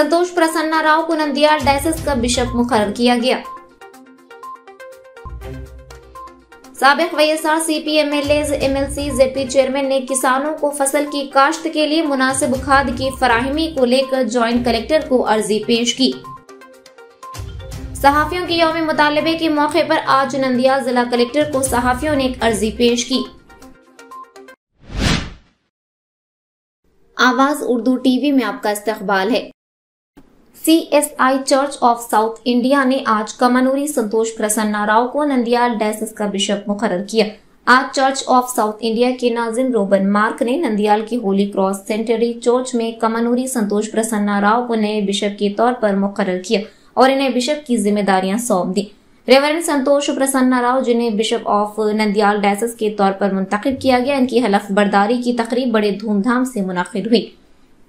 संतोष प्रसन्ना राव को नंदियाल डायसिस का बिशप मुकर्रर किया गया। साबिक YSR CP MLA MLC JP chairman ने किसानों को फसल की काश्त के लिए मुनासिब खाद की फराहमी को लेकर ज्वाइंट कलेक्टर को अर्जी पेश की। सहाफियों के यौम मुतालबे के मौके पर आज नंदियाल जिला कलेक्टर को सहाफियों ने एक अर्जी पेश की। आवाज उर्दू टीवी में आपका इस्तकबाल है। CSI church of south India ने आज कमानूरी संतोष प्रसन्ना राव को नंदियाल डायसिस का बिशप मुकर्रर किया। आज चर्च ऑफ साउथ इंडिया के नाजिम रोबन मार्क ने नंदियाल की होली क्रॉस सेंटरी चर्च में कमानूरी संतोष प्रसन्ना राव को नए बिशप के तौर पर मुकर्रर किया और इन्हें बिशप की जिम्मेदारियां सौंप दी। रेवरेंड संतोष प्रसन्ना राव, जिन्हें बिशप ऑफ नंदियाल डायसिस के तौर पर मुंतखब किया गया, इनकी हलफ बर्दारी की तकरीब बड़े धूमधाम से मुनक्किद हुई।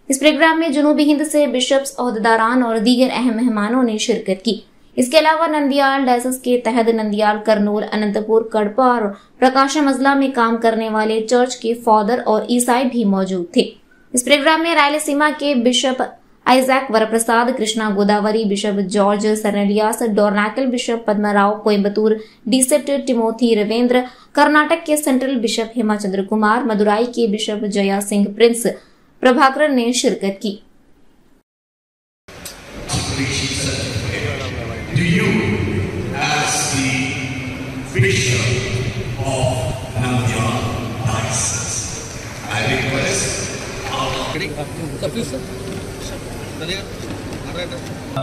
इस प्रोग्राम में जनूबी हिंद से बिशप्स, ओहदेदारान और दीगर अहम मेहमानों ने शिरकत की। इसके अलावा नंदियाल डायसिस के तहत नंदियाल, करनूल, अनंतपुर, कड़पा और प्रकाशम अजला में काम करने वाले चर्च के फादर और ईसाई भी मौजूद थे। इस प्रोग्राम में रायलसीमा के bishop Isaac Varaprasad, Krishna Godavari, bishop George सरनेलियास, डोरनाकल बिशप पद्माराव, कोयम्बतूर डिसेप्ट टिमोथी रविंद्र, कर्नाटक के सेंट्रल बिशप हेमाचंद्र कुमार, मदुराई के बिशप जया सिंह प्रिंस प्रभाकर ने शिरकत की।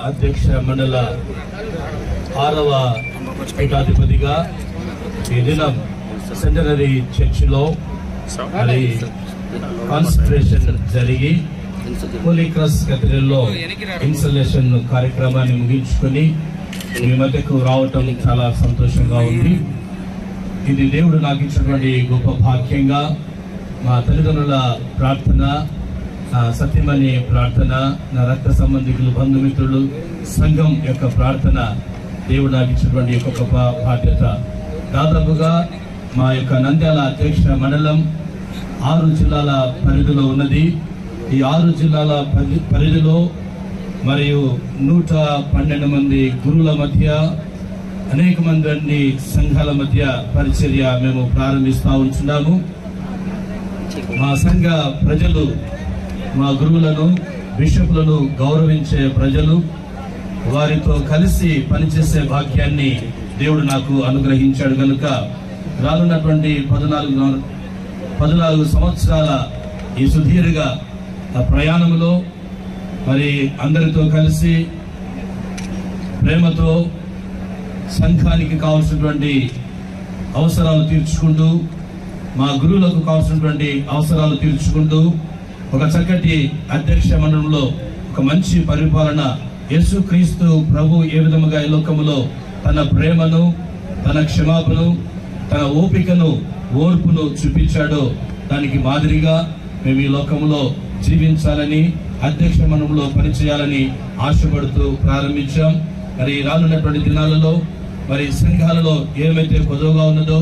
అధ్యక్ష మండల 6వ పీఠాధిపతిగా ఈ దినం సెంటనరీ చర్చిలో మరి కాన్సంట్రేషన్ జరిగి హోలీ క్రాస్ కేథడ్రల్లో ఇన్స్టాలేషన్ కార్యక్రమాన్ని ముగించుకొని మీ మధ్యకు రావటం చాలా సంతోషంగా ఉంది. ఇది దేవుడు నాకు ఇచ్చినటువంటి గొప్ప భాగ్యంగా మా తల్లిదండ్రుల ప్రార్థన, సత్యమణి ప్రార్థన, నా రక్త సంబంధికులు, బంధుమిత్రులు, సంఘం యొక్క ప్రార్థన దేవుడు నాకు ఇచ్చినటువంటి గొప్ప బాధ్యత. దాదాపుగా మా యొక్క నంద్యాల అధ్యక్ష మండలం 6 జిల్లాల పరిధిలో ఉన్నది. ఈ 6 జిల్లాల పరిధిలో మరియు 112 మంది గురువుల మధ్య, అనేక మంది సంఘాల మధ్య పరిచర్య మేము ప్రారంభిస్తూ ఉంటున్నాము. మా సంఘ ప్రజలు, మా గురువులను, బిషపులను గౌరవించే ప్రజలు, వారితో కలిసి పనిచేసే భాగ్యాన్ని దేవుడు నాకు అనుగ్రహించాడు కనుక రానున్నటువంటి 14 సంవత్సరాల ఈ సుదీర్ఘ ప్రయాణంలో మరి అందరితో కలిసి ప్రేమతో సంఘానికి కావాల్సినటువంటి అవసరాలు తీర్చుకుంటూ, మా గురువులకు కావాల్సినటువంటి అవసరాలు తీర్చుకుంటూ, ఒక చక్కటి అధ్యక్ష మండలంలో ఒక మంచి పరిపాలన, యేసుక్రీస్తు ప్రభు ఏ విధముగా ఈ లోకములో తన ప్రేమను, తన క్షమాపణను, తన ఓపికను, ఓర్పును చూపించాడో దానికి మాదిరిగా మేము ఈ లోకములో జీవించాలని, అధ్యక్ష మండలంలో పనిచేయాలని ఆశపడుతూ ప్రారంభించాం. మరి రానున్నటువంటి దినాలలో మరి సంఘాలలో ఏమైతే కొదవగా ఉన్నదో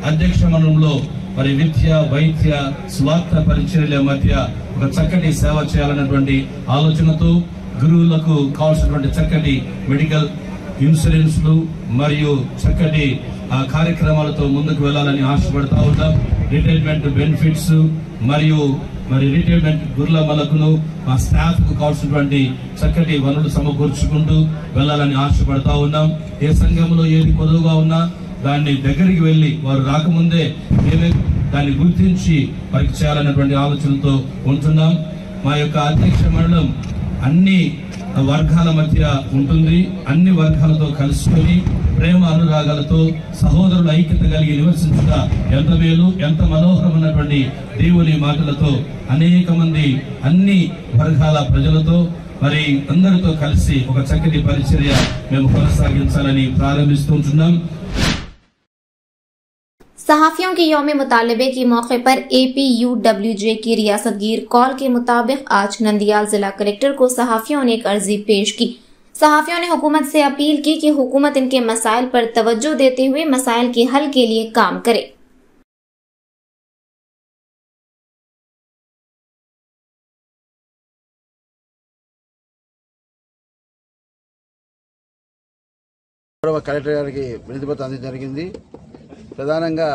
అధ్యక్ష మండలంలో మరి విద్య, వైద్య, స్వార్థ పరిచర్యల మధ్య ఒక చక్కటి సేవ చేయాలన్నటువంటి ఆలోచనతో గురువులకు కావాల్సినటువంటి చక్కటి మెడికల్ ఇన్సూరెన్స్లు మరియు చక్కటి కార్యక్రమాలతో ముందుకు వెళ్లాలని ఆశపడతా ఉంటాం. రిటైర్మెంట్ బెనిఫిట్స్ మరియు రిటైర్మెంట్ గురుల మలకును మా స్టాఫ్ కు కావాల్సినటువంటి చక్కటి వనరులు సమకూర్చుకుంటూ వెళ్లాలని ఆశపడతా ఉన్నాం. ఏ సంఘంలో ఏది కొదువుగా ఉన్నా దాన్ని దగ్గరికి వెళ్లి వారు రాకముందే మేమే దాన్ని గుర్తించి వారికి చేయాలన్నటువంటి ఆలోచనతో ఉంటున్నాం. మా యొక్క అధ్యక్ష మండలం అన్ని వర్గాల మధ్య ఉంటుంది. అన్ని వర్గాలతో కలుసుకొని ప్రేమ అనురాగాలతో సహోదరుల ఐక్యత కలిగి నివసించుట ఎంత మేలు, ఎంత మనోహరమైనటువంటి దేవుని మాటలతో అనేక మంది అన్ని వర్గాల ప్రజలతో మరి అందరితో కలిసి ఒక చక్కటి పరిచర్య మేము కొనసాగించాలని ప్రారంభిస్తుంటున్నాం. सहाफियों के यौम मुतालबे के मौके पर APUWJ की रियासतगीर कॉल के मुताबिक आज नंदियाल जिला कलेक्टर को सहाफियों ने एक अर्जी पेश की। सहाफियों ने हुकूमत से अपील की कि हुकूमत इनके मसाइल पर तवज्जो देते हुए मसाइल के हल के लिए काम करे। గౌరవ కలెక్టర్ గారికి వినతిపత్రం అందించడం జరిగింది. ప్రధానంగా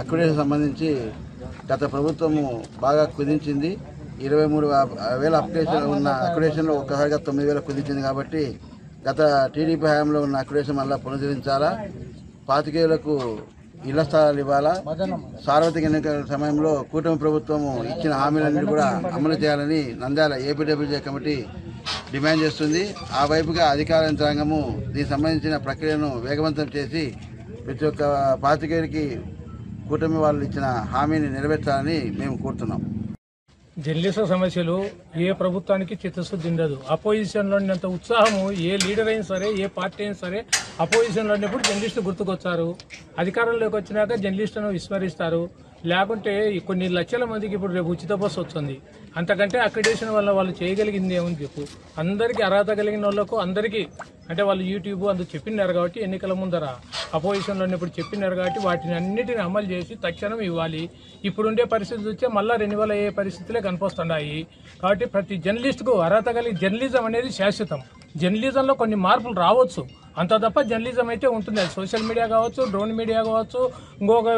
అక్రిడేషన్ సంబంధించి గత ప్రభుత్వము బాగా కుదించింది. 23,000 అప్లికేషన్ ఉన్న అక్రిడేషన్లో ఒక్కసారిగా 9,000 కుదించింది. కాబట్టి గత టీడీపీ హయాంలో ఉన్న అక్రిడేషన్ మళ్ళీ పునరుద్ధరించాలా, పాతికేయులకు ఇళ్ల స్థలాలు ఇవ్వాలా, సార్వత్రిక ఎన్నికల సమయంలో కూటమి ప్రభుత్వము ఇచ్చిన హామీలన్నీ కూడా అమలు చేయాలని నంద్యాల ఏపీడబ్ల్యూజే కమిటీ డిమాండ్ చేస్తుంది. ఆ వైపుగా అధికార యంత్రాంగము దీనికి సంబంధించిన ప్రక్రియను వేగవంతం చేసి ప్రతి ఒక్క పాతికేయుడికి కూటమి వాళ్ళు ఇచ్చిన హామీని నెరవేర్చాలని మేము కోరుతున్నాం. జర్నలిస్టుల సమస్యలు ఏ ప్రభుత్వానికి చిత్తశుద్ధి ఉండదు. అపోజిషన్లో ఉన్నంత ఉత్సాహము ఏ లీడర్ అయినా సరే, ఏ పార్టీ అయినా సరే, అపోజిషన్లో ఉన్నప్పుడు జర్నలిస్టులు గుర్తుకొచ్చారు. అధికారంలోకి వచ్చినాక జర్నలిస్టులను విస్మరిస్తారు. లేకుంటే కొన్ని లక్షల మందికి ఇప్పుడు రేపు ఉచిత బస్సు వస్తుంది. అంతకంటే అక్రిడేషన్ వల్ల వాళ్ళు చేయగలిగింది ఏమని చెప్పు. అందరికీ అర్హత కలిగిన వాళ్ళకు అందరికీ అంటే వాళ్ళు యూట్యూబ్ అందుకు చెప్పినారు కాబట్టి ఎన్నికల ముందర అపోజిషన్లో ఉన్నప్పుడు చెప్పినారు కాబట్టి వాటిని అన్నిటిని అమలు చేసి తక్షణం ఇవ్వాలి. ఇప్పుడుండే పరిస్థితి వచ్చే మళ్ళీ రెన్యువల్ అయ్యే పరిస్థితులే కనిపిస్తున్నాయి. కాబట్టి ప్రతి జర్నలిస్టుకు అర్హత కలిగి జర్నలిజం అనేది శాశ్వతం. జర్నలిజంలో కొన్ని మార్పులు రావచ్చు, అంత తప్ప జర్నలిజం అయితే ఉంటుంది. అది సోషల్ మీడియా కావచ్చు, డ్రోన్ మీడియా కావచ్చు, ఇంకొక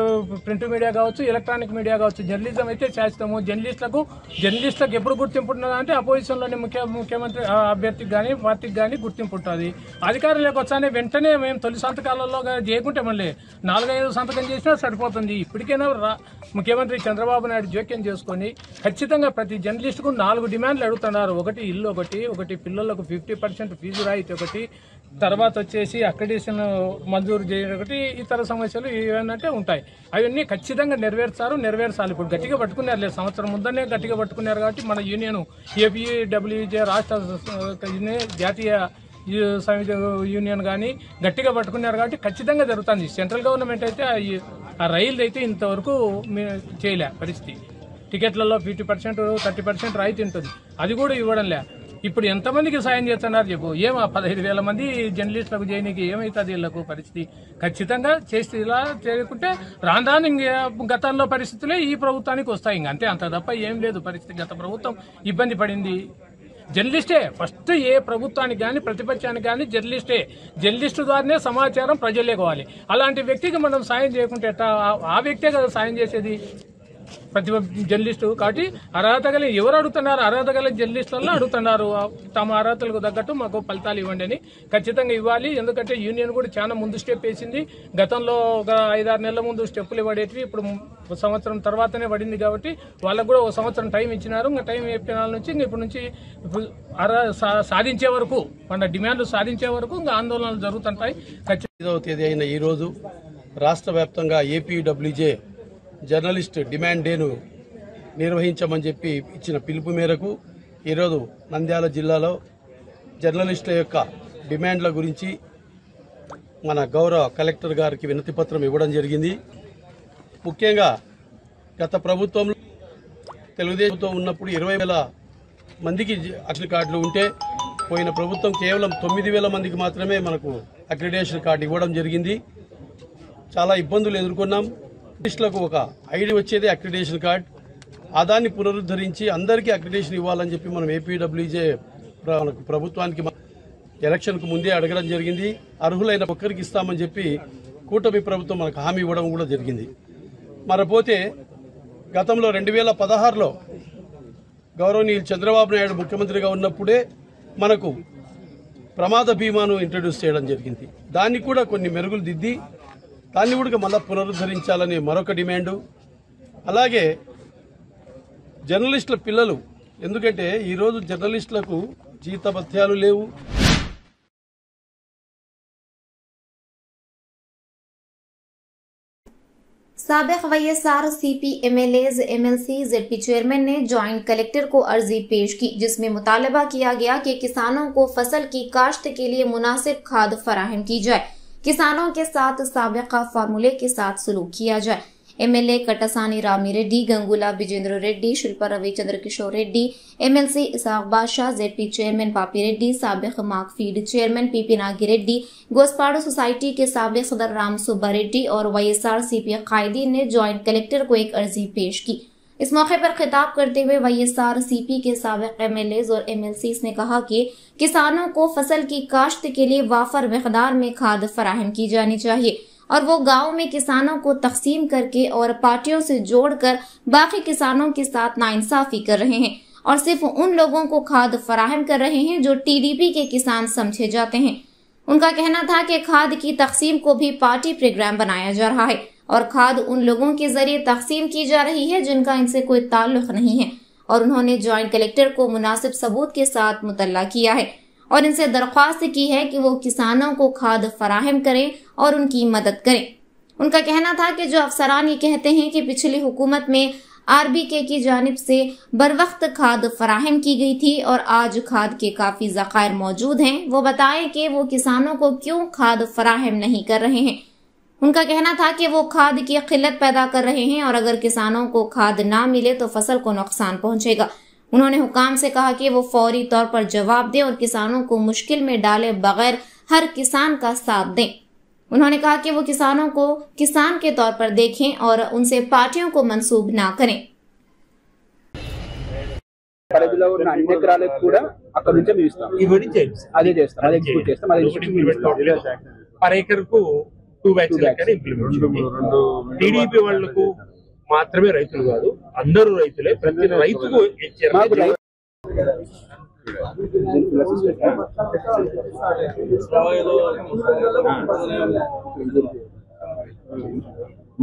ప్రింట్ మీడియా కావచ్చు, ఎలక్ట్రానిక్ మీడియా కావచ్చు. జర్నలిజం అయితే శాశ్వతము. జర్నలిస్టులకు ఎప్పుడు గుర్తింపు ఉంటుందా అంటే అపోజిషన్లోని ముఖ్యమంత్రి అభ్యర్థికి కానీ పార్టీకి కానీ గుర్తింపు ఉంటుంది. అధికారంలోకి వచ్చానే వెంటనే మేము తొలి సంతకాలలో చేయకుంటే మళ్ళీ 4-5 సంతకం చేసినా సరిపోతుంది. ఇప్పటికైనా ముఖ్యమంత్రి చంద్రబాబు నాయుడు జోక్యం చేసుకొని ఖచ్చితంగా ప్రతి జర్నలిస్టుకు 4 డిమాండ్లు అడుగుతున్నారు. ఒకటి ఇల్లు, ఒకటి పిల్లలకు 50% ఫీజు రాయితీ, ఒకటి తర్వాత వచ్చేసి అక్రిడేషన్ మంజూరు చేయడం, ఒకటి ఇతర సమస్యలు ఏమంటే ఉంటాయి. అవన్నీ ఖచ్చితంగా నెరవేర్చాలి. ఇప్పుడు గట్టిగా పట్టుకున్నారు లేదు, సంవత్సరం ముందనే గట్టిగా పట్టుకున్నారు కాబట్టి మన యూనియన్ ఏపీడబ్ల్యూజే రాష్ట్ర జాతీయ సమితి యూనియన్ కానీ గట్టిగా పట్టుకున్నారు కాబట్టి ఖచ్చితంగా జరుగుతుంది. సెంట్రల్ గవర్నమెంట్ అయితే ఆ రైలు అయితే ఇంతవరకు చేయలే పరిస్థితి. టికెట్లలో 50%, 30% రాయితీ ఉంటుంది, అది కూడా ఇవ్వడం లే. ఇప్పుడు ఎంతమందికి సాయం చేస్తున్నారు చెప్పు. 15,000 మంది జర్నలిస్టులకు చేయడానికి ఏమవుతుంది వీళ్ళకు పరిస్థితి? ఖచ్చితంగా చేస్తే ఇలా చేయకుంటే రాను గతంలో పరిస్థితులే ఈ ప్రభుత్వానికి వస్తాయి. ఇంక అంతే, అంత తప్ప ఏం లేదు పరిస్థితి. గత ప్రభుత్వం ఇబ్బంది పడింది. జర్నలిస్టే ఫస్ట్, ఏ ప్రభుత్వానికి కానీ ప్రతిపక్షానికి కానీ జర్నలిస్టు ద్వారానే సమాచారం ప్రజల్లోకి పోవాలి. అలాంటి వ్యక్తికి మనం సాయం చేయకుంటే ఆ వ్యక్తే కదా సాయం చేసేది ప్రతి జర్నలిస్టు. కాబట్టి అర్హత కలిగి ఎవరు అడుగుతున్నారు? అర్హత కలిగి జర్నలిస్టులలో అడుగుతున్నారు. తమ అర్హతలకు తగ్గట్టు మాకు ఫలితాలు ఇవ్వండి అని ఖచ్చితంగా ఇవ్వాలి. ఎందుకంటే యూనియన్ కూడా చాలా ముందు స్టెప్ వేసింది. గతంలో ఒక 5-6 నెలల ముందు స్టెప్పులు పడేటివి ఇప్పుడు సంవత్సరం తర్వాతనే పడింది. కాబట్టి వాళ్ళకు కూడా 1 సంవత్సరం టైం ఇచ్చినారు. ఇంకా టైం చెప్పిన నుంచి ఇప్పటి నుంచి సాధించే వరకు, మన డిమాండ్లు సాధించే వరకు ఇంకా ఆందోళనలు జరుగుతుంటాయి. 5వ తేదీ అయిన ఈరోజు రాష్ట్ర వ్యాప్తంగా ఏపీడబ్ల్యూజే జర్నలిస్ట్ డిమాండ్ డేను నిర్వహించమని చెప్పి ఇచ్చిన పిలుపు మేరకు ఈరోజు నంద్యాల జిల్లాలో జర్నలిస్టుల యొక్క డిమాండ్ల గురించి మన గౌరవ కలెక్టర్ గారికి వినతి పత్రం ఇవ్వడం జరిగింది. ముఖ్యంగా గత ప్రభుత్వంలో తెలుగుదేశంతో ఉన్నప్పుడు 20,000 మందికి అక్రిడేషన్ కార్డులు ఉంటే, పోయిన ప్రభుత్వం కేవలం 9,000 మందికి మాత్రమే మనకు అక్రిడేషన్ కార్డు ఇవ్వడం జరిగింది. చాలా ఇబ్బందులు ఎదుర్కొన్నాం. జర్నలిస్టులకు ఒక ఐడి వచ్చేది అక్రిడేషన్ కార్డ్. దాన్ని పునరుద్ధరించి అందరికీ అక్రిడేషన్ ఇవ్వాలని చెప్పి మనం ఏపీడబ్ల్యూజే ప్రభుత్వానికి ఎలక్షన్కు ముందే అడగడం జరిగింది. అర్హులైన ఒక్కరికి ఇస్తామని చెప్పి కూటమి ప్రభుత్వం మనకు హామీ ఇవ్వడం కూడా జరిగింది. మరపోతే గతంలో 2016లో గౌరవనీయులు చంద్రబాబు నాయుడు ముఖ్యమంత్రిగా ఉన్నప్పుడే మనకు ప్రమాద బీమాను ఇంట్రడ్యూస్ చేయడం జరిగింది. దాన్ని కూడా కొన్ని మెరుగులు దిద్ది దాన్ని కూడా మళ్ళా పునరుద్ధరించాలని మరొక డిమాండు. అలాగే జర్నలిస్టుల పిల్లలు, ఎందుకంటే ఈరోజు జర్నలిస్టులకు జీతభత్యాలు లేవు. साबिक YSR CP MLAs MLC ZP chairman ने जॉइंट कलेक्टर को अर्जी पेश की, जिसमें मुतालबा किया गया कि किसानों को फसल की काश्त के लिए मुनासिब खाद फराहम की जाए, किसानों के साथ साबिका फार्मूले के साथ सलूक किया जाए। MLA Katasani Ramireddy, Gangula Vijendra Reddy, Shilpa Ravichandra Kishore Reddy, MLC Isaq Badshah, ZP chairman Papi Reddy, साबिक मार्कफीड चेयरमैन पीपी नागी रेड्डी, गोस्पाडो सोसाइटी के साबिक सदर राम सुब्बा रेड्डी और वाईएसआर सीपी कायदीन ने जॉइंट कलेक्टर को एक अर्जी पेश की। इस मौके पर खिताब करते हुए YSRCP के साबिक MLAs और MLCs ने कहा कि किसानों को फसल की काश्त के लिए वाफर मिकदार में खाद फराहम की जानी चाहिए और वो गाँव में किसानों को तकसीम करके और पार्टियों से जोड़कर बाकी किसानों के साथ नाइंसाफी कर रहे हैं और सिर्फ उन लोगों को खाद फराहम कर रहे हैं जो TDP के किसान समझे जाते हैं। उनका कहना था कि खाद की तकसीम को भी पार्टी प्रोग्राम बनाया जा रहा है और खाद उन लोगों के जरिए तकसीम की जा रही है जिनका इनसे कोई ताल्लुक नहीं है और उन्होंने जॉइंट कलेक्टर को मुनासिब सबूत के साथ मुतल्ला किया है और इनसे दरख्वास्त की है कि वो किसानों को खाद फराहम करें और उनकी मदद करें। उनका कहना था कि जो अफसरान ये कहते हैं कि पिछली हुकूमत में RBK की जानिब से बरवक्त खाद फराहम की गई थी और आज खाद के काफी ज़खायर मौजूद हैं, वो बताएं कि वो किसानों को क्यों खाद फराहम नहीं कर रहे हैं। उनका कहना था कि वो खाद की किल्लत पैदा कर रहे हैं और अगर किसानों को खाद ना मिले तो फसल को नुकसान पहुंचेगा। उन्होंने हुकाम से कहा कि वो फौरी तौर पर जवाब दें और किसानों को मुश्किल में डाले बगैर हर किसान का साथ दें। उन्होंने कहा कि वो किसानों को किसान के तौर पर देखें और उनसे पार्टियों को मंसूब ना करें। పరిధిలో ఉన్న అన్ని ఎకరాలకు కూడా అక్కడ నుంచే మేము ఇస్తాం, ఇవన్నీ అదే చేస్తాం, అదే ఎగ్జిక్యూట్ చేస్తాం, అదే పర్ ఎకర్ కు 2 బ్యాచ్లు ఇంప్లిమెంట్ చేయాలి. టీడీపీ వాళ్లకు మాత్రమే రైతులు కాదు, అందరూ రైతులే. ప్రతి రైతుకు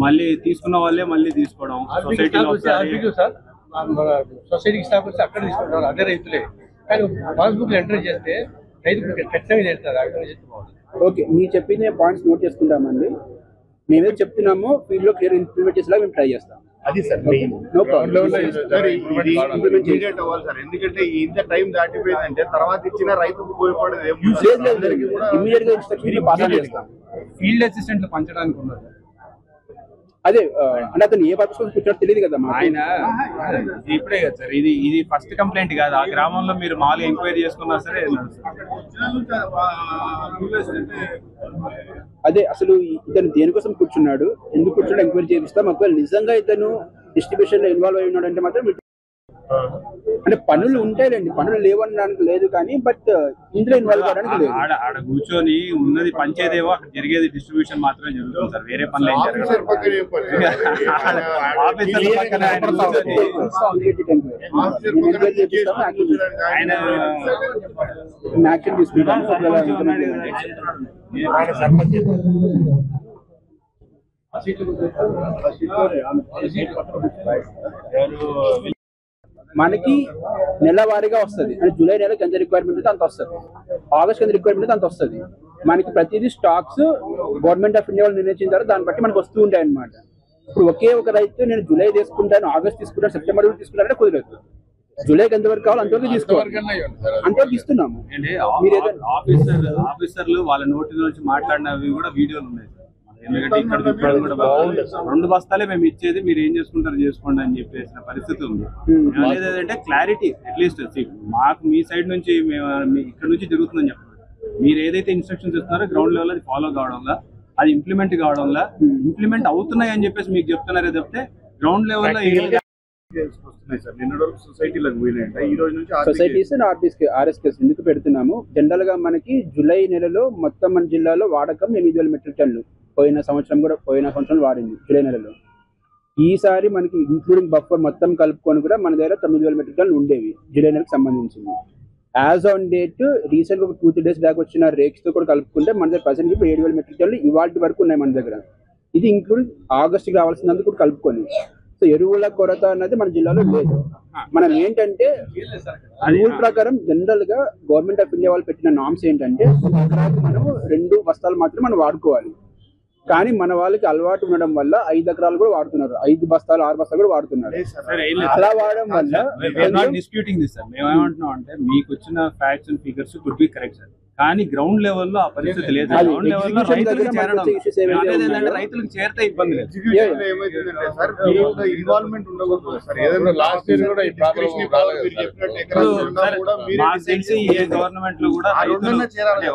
మళ్ళీ తీసుకున్న వాళ్ళే మళ్ళీ తీసుకోవడం సొసైటీకి స్టాఫ్ వస్తే అక్కడ తీసుకుంటారు, అదే రైతులే. కానీ పాస్బుక్ ఎంటర్ చేస్తే రైతు ఖచ్చితంగా చేస్తారు. ఆ విధంగా చేస్తే బాగుంటుంది. ఓకే, మీరు చెప్పిన పాయింట్స్ నోట్ చేసుకుంటామండి. మేమే చెప్తున్నామో ఫీల్డ్ లో క్లియర్ ఇంప్లిమెంట్ చేసేలా మేము ట్రై చేస్తాం. అది సార్ నో ప్రాబ్లం. ఎందుకంటే ఇంత టైం దాటిపోయిందంటే తర్వాత ఇచ్చిన రైతుకు ఉపయోగపడేది ఇమీడియట్ గా ఇన్స్ట్రక్షన్ పాస్ చేస్తాం. ఫీల్డ్ అసిస్టెంట్లు పంచడానికి ఉన్నారు. అదే అంటే అతను ఏ పర్పస్ కోసం కూర్చోడు తెలియదు కదా ఆయన. ఇప్పుడే కదా సార్, ఇది ఫస్ట్ కంప్లైంట్ కాదు. ఆ గ్రామంలో మీరు మామూలుగా ఎంక్వైరీ చేసుకున్నా సరే. అదే అసలు ఇతను దేనికోసం కూర్చున్నాడు, ఎందుకు కూర్చున్నాడు ఎంక్వైరీ చేపిస్తాం. ఒకవేళ నిజంగా ఇతను డిస్ట్రిబ్యూషన్ లో ఇన్వాల్వ్ అయి ఉన్నాడు అంటే మాత్రం అంటే పనులు ఉంటాయిలేండి, పనులు లేవనడానికి లేదు కానీ బట్ ఇందులో ఇన్వాల్వ్ అవ్వడానికి లేదు. ఆడ కూర్చొని ఉన్నది పంచేదేవో అక్కడ జరిగేది డిస్ట్రిబ్యూషన్ మాత్రమే జరుగుతుంది సార్, వేరే పనులు ఏం జరగదు. ఆయన యాక్షన్ తీసుకుంటాం. మనకి నెలవారీగా వస్తుంది. అంటే జూలై నెలకు ఎంత రిక్వైర్మెంట్ అయితే అంత వస్తుంది, ఆగస్ట్ ఎంత రిక్వైర్మెంట్ అంత వస్తుంది. మనకి ప్రతిదీ స్టాక్స్ గవర్నమెంట్ ఆఫ్ ఇండియా వాళ్ళు నిర్ణయించిన తర్వాత దాన్ని బట్టి మనకు వస్తూ ఉంటాయి అనమాట. ఇప్పుడు ఒకే ఒక రైతు నేను జూలై తీసుకుంటాను, ఆగస్ట్ తీసుకుంటాను, సెప్టెంబర్ తీసుకుంటానంటే కుదరదు. జూలైకి ఎంతవరకు కావాలి అంతవరకు తీసుకోవాలి, అంతవరకు ఇస్తున్నాము. ఆఫీసర్లు వాళ్ళ నోటి నుంచి మాట్లాడినవి కూడా వీడియోలు ఉన్నాయి. ఎందుకంటే ఇక్కడ కూడా 2 బస్తాలే మేము ఇచ్చేది, మీరు ఏం చేసుకుంటారు చేసుకోండి అని చెప్పేసిన పరిస్థితి ఉంది. లేదంటే క్లారిటీ అట్లీస్ట్ మాకు మీ సైడ్ నుంచి ఇక్కడ నుంచి జరుగుతుందని చెప్పండి. మీరు ఏదైతే ఇన్స్ట్రక్షన్స్ ఇస్తున్నారో గ్రౌండ్ లెవెల్ అది ఫాలో కావడంలా, అది ఇంప్లిమెంట్ కావడంలా, ఇంప్లిమెంట్ అవుతున్నాయి అని చెప్పేసి మీకు చెప్తున్నారే తప్పితే గ్రౌండ్ లెవెల్లో సొసైటీస్ RSKs ఎందుకు పెడుతున్నాము? జనరల్ గా మనకి జూలై నెలలో మొత్తం మన జిల్లాలో వాడకం 8,000 మెట్రిక్ టన్నులు. పోయిన సంవత్సరం వాడింది జూలై నెలలో. ఈసారి మనకి ఇంక్లూడింగ్ బఫర్ మొత్తం కలుపుకొని కూడా మన దగ్గర 9,000 మెట్రిక్ టన్నులు ఉండేవి జూలై నెలకు సంబంధించింది. యాజ్ ఆన్ డేట్ రీసెంట్ గా 2-3 days బ్యాక్ వచ్చిన రేక్స్ తో కూడా కలుపుకుంటే మన దగ్గర ప్రజెంట్ ఇప్పుడు 7,000 మెట్రిక్ టన్నులు ఇవాళ వరకు ఉన్నాయి మన దగ్గర. ఇది ఇంక్లూడింగ్ ఆగస్ట్కి రావాల్సినందుకు కూడా కలుపుకొని. సో ఎరువుల కొరత అన్నది మన జిల్లాలో లేదు. మనం ఏంటంటే రూల్ ప్రకారం జనరల్ గా గవర్నమెంట్ ఆఫ్ ఇండియా వాళ్ళు పెట్టిన నామ్స్ ఏంటంటే మనము 2 బస్తాలు మాత్రం మనం వాడుకోవాలి. కానీ మన వాళ్ళకి అలవాటు ఉండడం వల్ల 5 ఎకరాలు కూడా వాడుతున్నారు, 5 బస్తాలు 6 బస్తాలు కూడా వాడుతున్నారు. అలా వాడడం వల్ల డిస్ప్యూటింగ్ దిస్ సార్. మేము ఏమంటున్నాం అంటే మీకు వచ్చిన facts and figures could be correct sir, కానీ గ్రౌండ్ లెవెల్లో ఆ పరిస్థితి లేదు. గ్రౌండ్ లెవెల్లో రైతులకు చేరడం, రైతులకు చేరితే ఇబ్బంది లేదు. మాకు తెలిసి ఏ గవర్నమెంట్ లో కూడా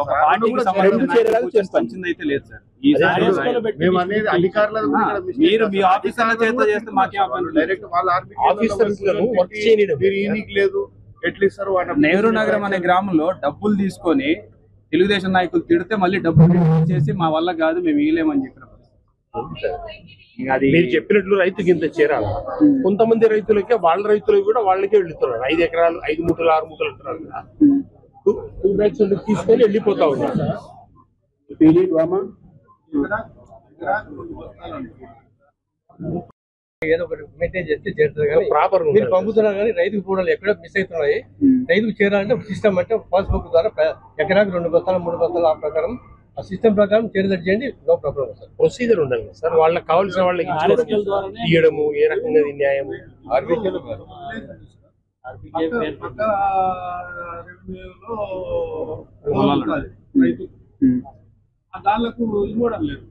ఒక పార్టీకి సంబంధించిన అయితే లేదు సార్. ఈసారి మేము అనేది అధికారుల మీరు మీ ఆఫీసర్ల చేత చేస్తే మాకేం అవ్వదు. డైరెక్ట్ వాళ్ళ ఆఫీసర్లను వర్క్ చేయడం లేదు. ఎట్లా ఇస్తారు? నెహ్రూ నగరం అనే గ్రామంలో డబ్బులు తీసుకొని తెలుగుదేశం నాయకులు తిడితే మళ్ళీ డబ్బులు చేసి మా వల్ల కాదు మేము ఇయ్యలేమని చెప్పిన మీరు చెప్పినట్లు రైతుకి ఇంత చేరాలి. కొంతమంది రైతులకే వాళ్ళ రైతులకు కూడా వాళ్ళకే వెళ్తున్నారు. 5 ఎకరాలు 5 మూటలు 6 మూటలు అంటున్నారు. 2 బ్యాగ్స్ తీసుకొని వెళ్ళిపోతా ఉన్నారు. ఏదో ఒకటి మెయింటైన్ చేస్తే చేరుతుంది కానీ ప్రాపర్ మీరు పంపుతున్నారు కానీ రైతుకు కూడా ఎక్కడో మిస్ అవుతున్నాయి. రైతుకు చేరాలంటే సిస్టమ్ అంటే పాస్బుక్ ద్వారా ఎకరాకి 2 బస్తాలు 3 బస్తాలు ఆ ప్రకారం ఆ సిస్టమ్ ప్రకారం చేరేటట్టు చేయండి. No problem sir. ప్రొసీజర్ ఉండాలి సార్. వాళ్ళకి కావాల్సిన వాళ్ళకి ఇవ్వడము ఏ రకంగా న్యాయము దానికి ఇవ్వడం లేదు.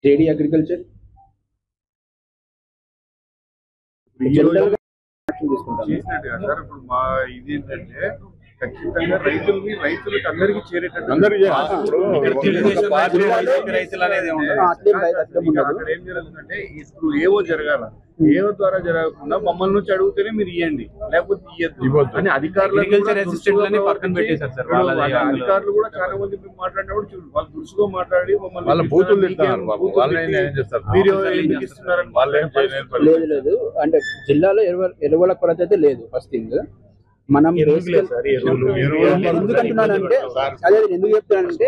జేడీ అగ్రికల్చర్ చేసినట్టుగా సార్. ఇప్పుడు మా ఇది ఏంటంటే ఖచ్చితంగా రైతులకు అందరికీ చేరేటట్టు అక్కడ ఏం జరుగుతుందంటే ఇప్పుడు ఏవో జరగాల. ఏవో ద్వారా జరగకుండా మమ్మల్ని నుంచి అడిగితేనే మీరు ఇవ్వండి లేకపోతే ఇవ్వద్దు అని అధికారులు అధికారులు కూడా చాలా మంది మాట్లాడినప్పుడు చూడు వాళ్ళు దురుసుగా మాట్లాడి మమ్మల్ని బూతులు లేదు. అంటే జిల్లాలో ఎరువుల కొరత అయితే లేదు. ఫస్ట్ థింగ్ మనం ఎందుకంటున్నానంటే అదే ఎందుకు చెప్తున్నానంటే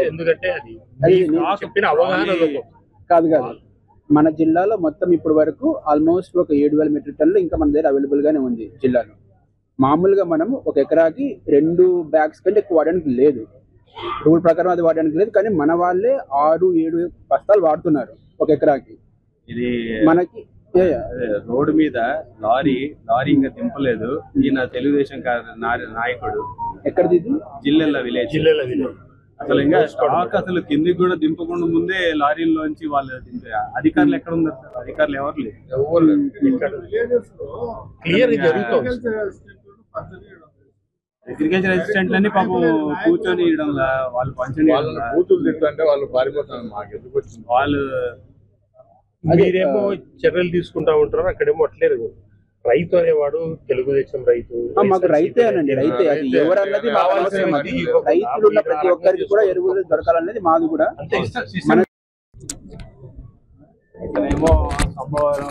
కాదు మన జిల్లాలో మొత్తం ఇప్పటి వరకు ఆల్మోస్ట్ ఒక 7,000 మెట్రిక్ టన్నులు ఇంకా మన దగ్గర అవైలబుల్ గానే ఉంది జిల్లాలో. మామూలుగా మనం ఒక ఎకరాకి 2 బ్యాగ్స్ కంటే ఎక్కువ వాడడానికి లేదు. రూల్ ప్రకారం అది వాడడానికి లేదు. కానీ మన వాళ్ళే 6-7 బస్తాలు వాడుతున్నారు ఒక ఎకరాకి. ఇది మనకి రోడ్డు మీద లారీ ఇంకా దింపలేదు. ఈయన తెలుగుదేశం నాయకుడు ఎక్కడిది జిల్లెల విలేజ్ అసలు ఇంకా స్టాక్ అసలు కిందికి కూడా దింపకుండా ముందే లారీల్లోంచి వాళ్ళు దింపే అధికారులు ఎక్కడ ఉన్నారు సార్? అధికారులు ఎవరు లేదు. అగ్రికల్చర్ అసిస్టెంట్ అని పాపం కూర్చొని వాళ్ళు పంచండి బూతులు తింటే వాళ్ళు పారిపోతారు. మాకు ఎందుకు వచ్చింది? వాళ్ళు మీరేమో చర్యలు తీసుకుంటా ఉంటారు. అక్కడేమో అట్లేదు. రైతు అనేవాడు తెలుగుదేశం రైతు మాకు రైతే అనండి. రైతే అది ఎవరన్నది రైతులు ఉన్న ప్రతి ఒక్కరికి కూడా ఎరువులు దొరకాలనేది మాది కూడా. ఇక్కడేమో సంభవరం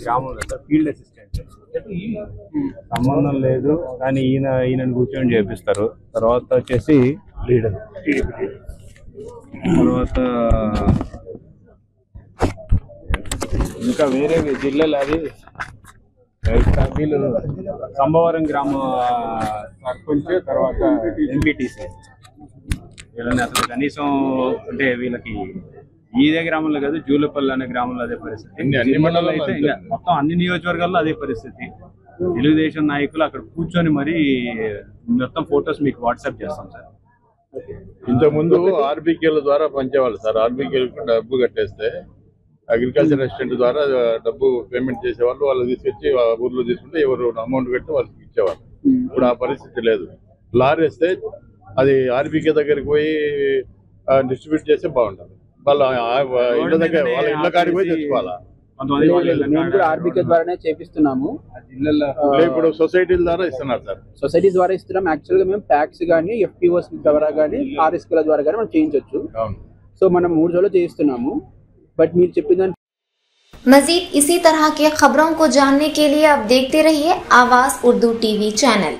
గ్రామంలో సార్ ఫీల్డ్ అసిస్టెంట్ సంబంధం లేదు కానీ ఈయనని కూర్చొని చేపిస్తారు. తర్వాత వచ్చేసి లీడర్, తర్వాత ఇంకా వేరే జిల్లాలో అది వీళ్ళు సంభవరం గ్రామ సర్పంచ్, తర్వాత ఎంపీటీసీ. వీళ్ళని అసలు కనీసం అంటే వీళ్ళకి ఇదే గ్రామంలో కాదు జూలపల్లి అనే గ్రామంలో అదే పరిస్థితి. అన్ని మండలాలు అయితే ఇంకా మొత్తం అన్ని నియోజకవర్గాల్లో అదే పరిస్థితి. తెలుగుదేశం నాయకులు అక్కడ కూర్చొని మరి మొత్తం ఫొటోస్ మీకు వాట్సాప్ చేస్తాం సార్. ఇంతకుముందు ఆర్బీకేల ద్వారా పంచేవాళ్ళు సార్. ఆర్బీకేలకు డబ్బు కట్టేస్తే అగ్రికల్చర్ అసిస్టెంట్ ద్వారా డబ్బు పేమెంట్ చేసేవాళ్ళు. వాళ్ళు తీసుకొచ్చి ఊర్లో తీసుకుంటే ఎవరు అమౌంట్ కట్టి వాళ్ళకి ఇచ్చేవాళ్ళు. ఇప్పుడు ఆ పరిస్థితి లేదు. లారీ వేస్తే అది ఆర్బీకే దగ్గరికి పోయి డిస్ట్రిబ్యూట్ చేస్తే బాగుంటుంది. వాళ్ళ ఇళ్ళ దగ్గర వాళ్ళ ఇళ్ళ కాడికి పోయి తెచ్చుకోవాలా. ఆర్బీకే ద్వారానే చేపిస్తున్నాము. ఇప్పుడు సొసైటీల ద్వారా ఇస్తున్నారు సార్. సొసైటీ ద్వారా ఇస్తున్నాం. యాక్చువల్ గా మేము ప్యాక్స్ కానీ ఎఫ్పిఓస్ ద్వారా కానీ ఆర్ఎస్కేల ద్వారా కానీ మనం చేయించవచ్చు. సో మనం 3 రోజులు చేయిస్తున్నాము. बट मीर चिप्पिदन मजीद इसी तरह के खबरों को जानने के लिए आप देखते रहिए आवाज उर्दू टीवी चैनल।